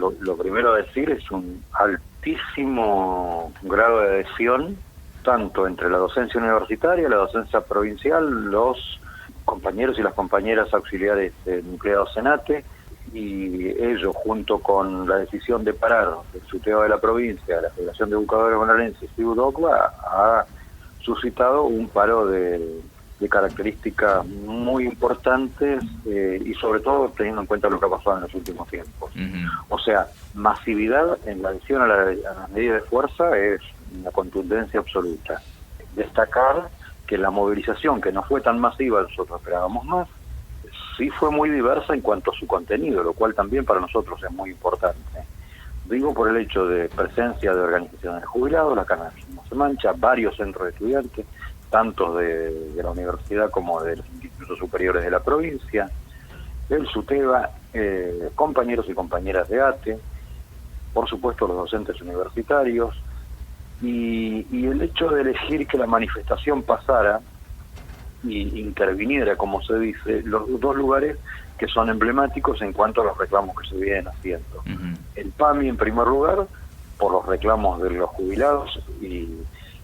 lo primero a decir es un altísimo grado de adhesión, tanto entre la docencia universitaria, la docencia provincial, los compañeros y las compañeras auxiliares nucleados Senate, y ellos, junto con la decisión de parar el tuteo de la provincia, la Federación de Educadores Bonaerenses y UDOCBA, ha suscitado un paro de características muy importantes, y sobre todo teniendo en cuenta lo que ha pasado en los últimos tiempos. O sea, masividad en la adhesión a las medidas de fuerza es una contundencia absoluta. Destacar que la movilización, que no fue tan masiva, nosotros esperábamos más, sí fue muy diversa en cuanto a su contenido, lo cual también para nosotros es muy importante. Digo por el hecho de presencia de organizaciones de jubilados, la Cana no se mancha, varios centros de estudiantes, tanto de la universidad como de los institutos superiores de la provincia, el SUTEBA, compañeros y compañeras de ATE, por supuesto los docentes universitarios, y el hecho de elegir que la manifestación pasara y interviniera, como se dice, los dos lugares que son emblemáticos en cuanto a los reclamos que se vienen haciendo. El PAMI en primer lugar, por los reclamos de los jubilados y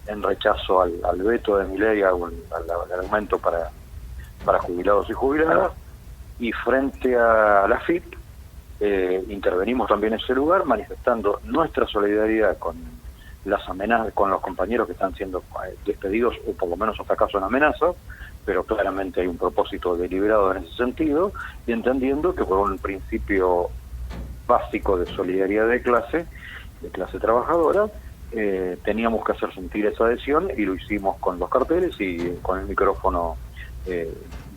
en rechazo al veto de Milei al aumento para jubilados y jubiladas, y frente a la FIP intervenimos también en ese lugar manifestando nuestra solidaridad con las amenazas, con los compañeros que están siendo despedidos o por lo menos hasta caso en amenazas, pero claramente hay un propósito deliberado en ese sentido, y entendiendo que por un principio básico de solidaridad de clase trabajadora, teníamos que hacer sentir esa adhesión, y lo hicimos con los carteles y con el micrófono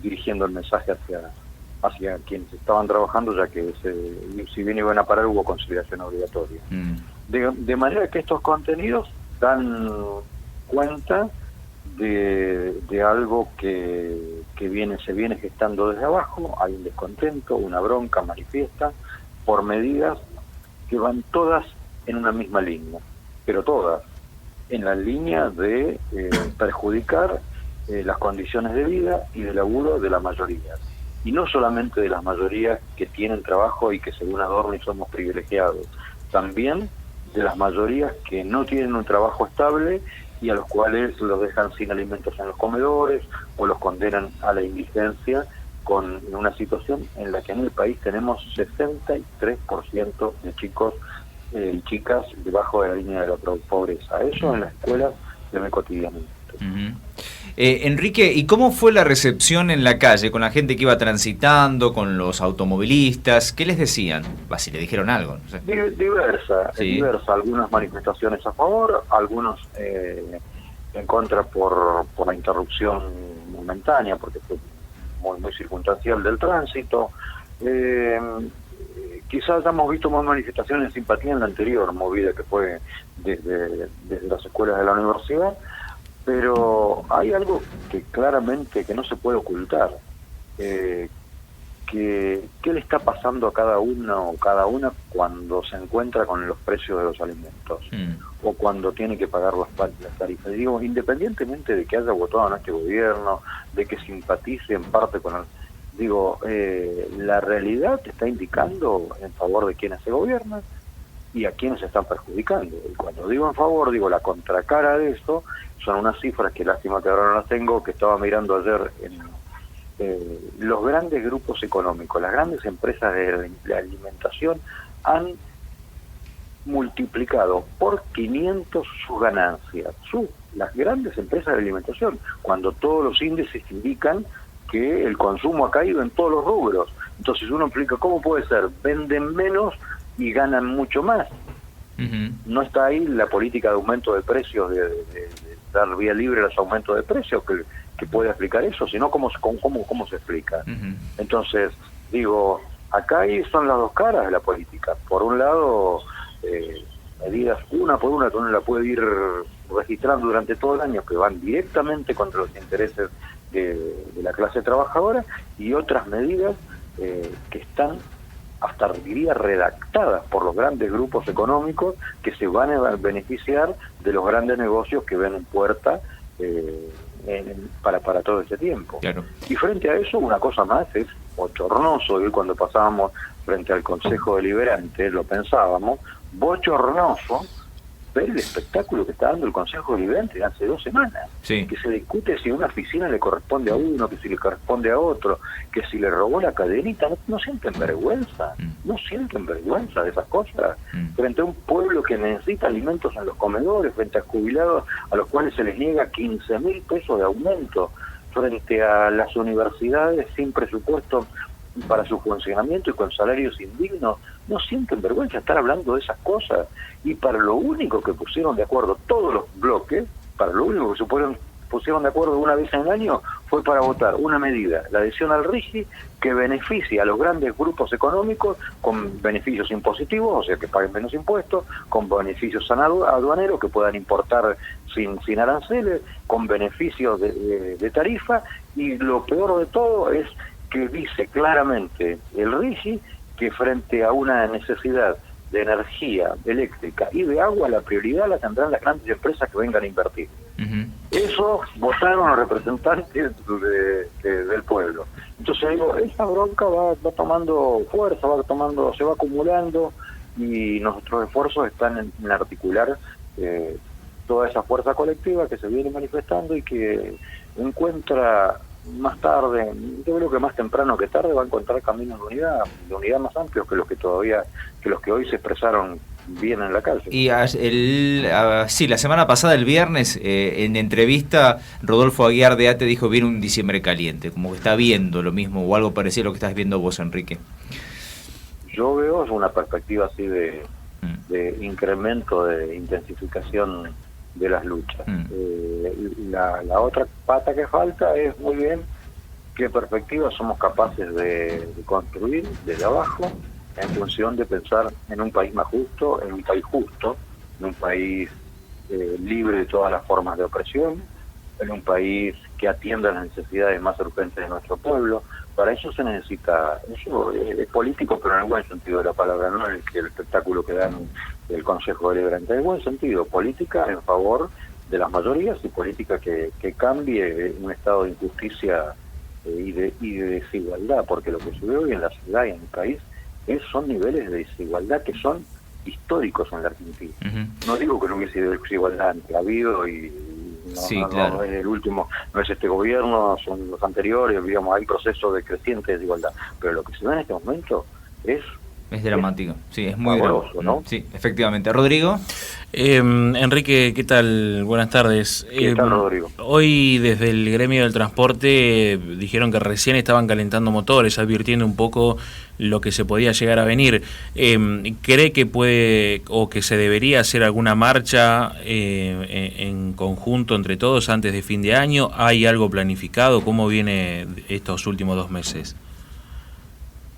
dirigiendo el mensaje hacia quienes estaban trabajando, ya que si bien iban a parar hubo conciliación obligatoria. De manera que estos contenidos dan cuenta de algo que se viene gestando desde abajo. Hay un descontento, una bronca manifiesta por medidas que van todas en una misma línea, pero todas en la línea de perjudicar las condiciones de vida y de laburo de la mayoría, y no solamente de las mayorías que tienen trabajo y que según Adorni somos privilegiados, también de las mayorías que no tienen un trabajo estable y a los cuales los dejan sin alimentos en los comedores o los condenan a la indigencia, con una situación en la que en el país tenemos 63% de chicos y chicas debajo de la línea de la pobreza. Eso en las escuelas se ve cotidianamente. Enrique, ¿y cómo fue la recepción en la calle con la gente que iba transitando, con los automovilistas? ¿Qué les decían? Si le dijeron algo, no sé. Diversa. Algunas manifestaciones a favor, algunos en contra por la interrupción momentánea, porque fue muy circunstancial del tránsito. Quizás hayamos visto más manifestaciones de simpatía en la anterior movida, que fue desde las escuelas de la universidad, pero hay algo que claramente que no se puede ocultar. ¿Qué le está pasando a cada uno o cada una cuando se encuentra con los precios de los alimentos o cuando tiene que pagar las tarifas? Digo, independientemente de que haya votado en este gobierno, de que simpatice en parte con la realidad te está indicando en favor de quienes se gobiernan y a quienes se están perjudicando. Y cuando digo en favor, digo la contracara de eso, son unas cifras que lástima que ahora no las tengo, que estaba mirando ayer en los grandes grupos económicos, las grandes empresas de alimentación han multiplicado por 500 sus ganancias, las grandes empresas de alimentación, cuando todos los índices indican que el consumo ha caído en todos los rubros. Entonces uno explica, ¿cómo puede ser? Venden menos y ganan mucho más. No está ahí la política de aumento de precios, de dar vía libre a los aumentos de precios que puede explicar eso, sino cómo se explica. Entonces, digo, acá ahí son las dos caras de la política. Por un lado, medidas una por una que uno la puede ir registrando durante todo el año, que van directamente contra los intereses de la clase trabajadora, y otras medidas que están hasta diría redactadas por los grandes grupos económicos que se van a beneficiar de los grandes negocios que ven en puerta para todo este tiempo. Claro. Y frente a eso, una cosa más es bochornoso, y hoy cuando pasábamos frente al Consejo Deliberante lo pensábamos, bochornoso ver el espectáculo que está dando el Consejo Deliberante hace 2 semanas, Sí. que se discute si una oficina le corresponde a uno, que si le corresponde a otro, que si le robó la cadenita. No sienten vergüenza, no sienten vergüenza de esas cosas, frente a un pueblo que necesita alimentos en los comedores, frente a jubilados a los cuales se les niega 15.000 pesos de aumento, frente a las universidades sin presupuesto para su funcionamiento y con salarios indignos. No sienten vergüenza estar hablando de esas cosas, y para lo único que pusieron de acuerdo todos los bloques, para lo único que pusieron de acuerdo una vez en el año fue para votar una medida, la adhesión al RIGI, que beneficia a los grandes grupos económicos con beneficios impositivos, o sea que paguen menos impuestos, con beneficios aduaneros, que puedan importar sin aranceles, con beneficios de tarifa, y lo peor de todo es que dice claramente el RIGI que frente a una necesidad de energía eléctrica y de agua, la prioridad la tendrán las grandes empresas que vengan a invertir. Eso votaron los representantes del pueblo. Entonces digo, esa bronca va tomando fuerza, se va acumulando, y nuestros esfuerzos están en articular toda esa fuerza colectiva que se viene manifestando y que encuentra más tarde, yo creo que más temprano que tarde, va a encontrar caminos de unidad más amplios que los que hoy se expresaron bien en la calle. Y sí, la semana pasada, el viernes, en entrevista, Rodolfo Aguiar de ATE dijo: viene un diciembre caliente, como que está viendo lo mismo o algo parecido a lo que estás viendo vos, Enrique. Yo veo una perspectiva así de incremento, de intensificación de las luchas. La otra pata que falta es muy bien qué perspectiva somos capaces de construir desde abajo, en función de pensar en un país más justo, en un país justo, en un país libre de todas las formas de opresión, en un país que atienda las necesidades más urgentes de nuestro pueblo. Para eso se necesita, eso es político, pero en el buen sentido de la palabra, no en el espectáculo que dan el Consejo Deliberante, en el buen sentido, política en favor de las mayorías y política que cambie un estado de injusticia y de desigualdad, porque lo que se ve hoy en la ciudad y en el país son niveles de desigualdad que son históricos en la Argentina. No digo que no hubiese desigualdad, ha habido, y claro. No es el último, no es este gobierno, son los anteriores, digamos, hay procesos de creciente desigualdad, pero lo que se ve en este momento es dramático, sí, es muy dramático, ¿no? Sí, efectivamente. ¿Rodrigo? Enrique, ¿qué tal? Buenas tardes. ¿Qué tal, Rodrigo? Hoy desde el gremio del transporte dijeron que recién estaban calentando motores, advirtiendo un poco lo que se podía llegar a venir. ¿Cree que puede o que se debería hacer alguna marcha en conjunto entre todos antes de fin de año? ¿Hay algo planificado? ¿Cómo viene estos últimos 2 meses?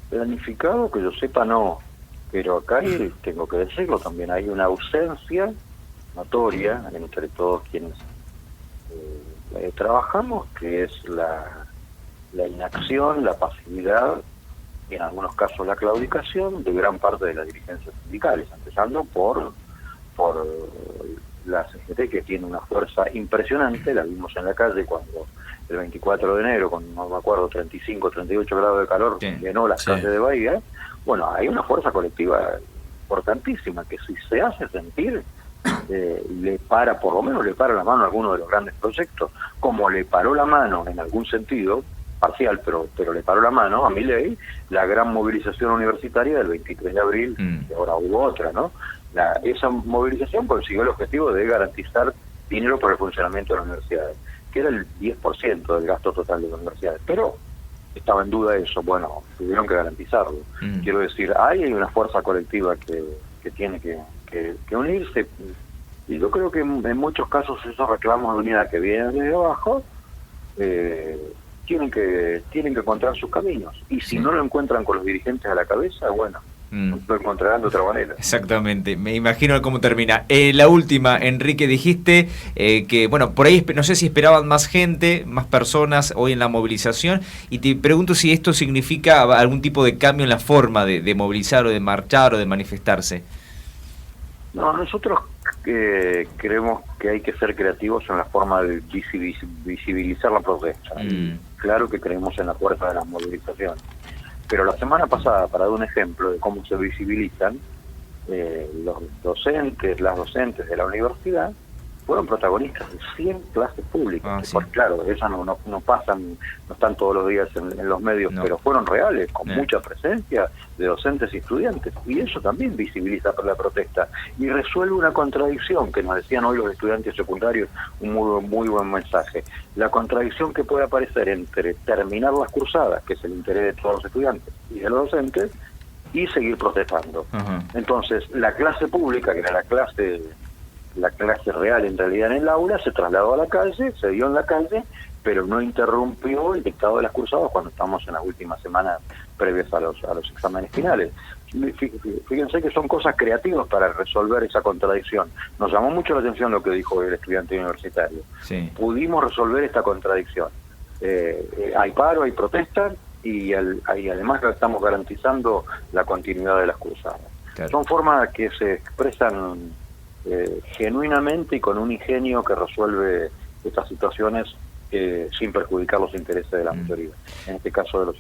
Planificado, que yo sepa, no, pero acá tengo que decirlo también, hay una ausencia notoria entre todos quienes trabajamos, que es la inacción, la pasividad y en algunos casos la claudicación de gran parte de las dirigencias sindicales, empezando por la CGT, que tiene una fuerza impresionante. La vimos en la calle cuando el 24 de enero, con, no me acuerdo, 35, 38 grados de calor, llenó las calles de Bahía. Bueno, hay una fuerza colectiva importantísima que, si se hace sentir, por lo menos le para la mano a alguno de los grandes proyectos, como le paró la mano en algún sentido parcial, pero le paró la mano a Milei la gran movilización universitaria del 23 de abril, que ahora hubo otra, ¿no? Esa movilización consiguió el objetivo de garantizar dinero para el funcionamiento de las universidades, que era el 10% del gasto total de las universidades, pero estaba en duda eso. Bueno, tuvieron que garantizarlo. Quiero decir, hay una fuerza colectiva que tiene que unirse, y yo creo que en muchos casos esos reclamos de unidad que vienen desde abajo tienen que encontrar sus caminos, y si no lo encuentran con los dirigentes a la cabeza, bueno, lo encontrarán de otra manera. Exactamente, me imagino cómo termina. La última, Enrique, dijiste que, bueno, por ahí no sé si esperaban más gente, más personas hoy en la movilización, y te pregunto si esto significa algún tipo de cambio en la forma de movilizar o de marchar o de manifestarse. No, nosotros creemos que hay que ser creativos en la forma de visibilizar la protesta. Claro que creemos en la fuerza de las movilizaciones. Pero la semana pasada, para dar un ejemplo de cómo se visibilizan, los docentes, las docentes de la universidad fueron protagonistas de 100 clases públicas. Sí. Porque, claro, esas no pasan, no están todos los días en los medios, pero fueron reales, con mucha presencia de docentes y estudiantes. Y eso también visibiliza por la protesta y resuelve una contradicción que nos decían hoy los estudiantes secundarios, un muy buen mensaje. La contradicción que puede aparecer entre terminar las cursadas, que es el interés de todos los estudiantes y de los docentes, y seguir protestando. Entonces, la clase pública, que era la clase real en realidad en el aula, se trasladó a la calle, se dio en la calle, pero no interrumpió el dictado de las cursadas cuando estamos en las últimas semanas previas a los exámenes finales. Fíjense que son cosas creativas para resolver esa contradicción. Nos llamó mucho la atención lo que dijo el estudiante universitario. Sí. Pudimos resolver esta contradicción. Hay paro, hay protesta, y además estamos garantizando la continuidad de las cursadas. Claro. Son formas que se expresan genuinamente y con un ingenio que resuelve estas situaciones sin perjudicar los intereses de la mayoría, en este caso de los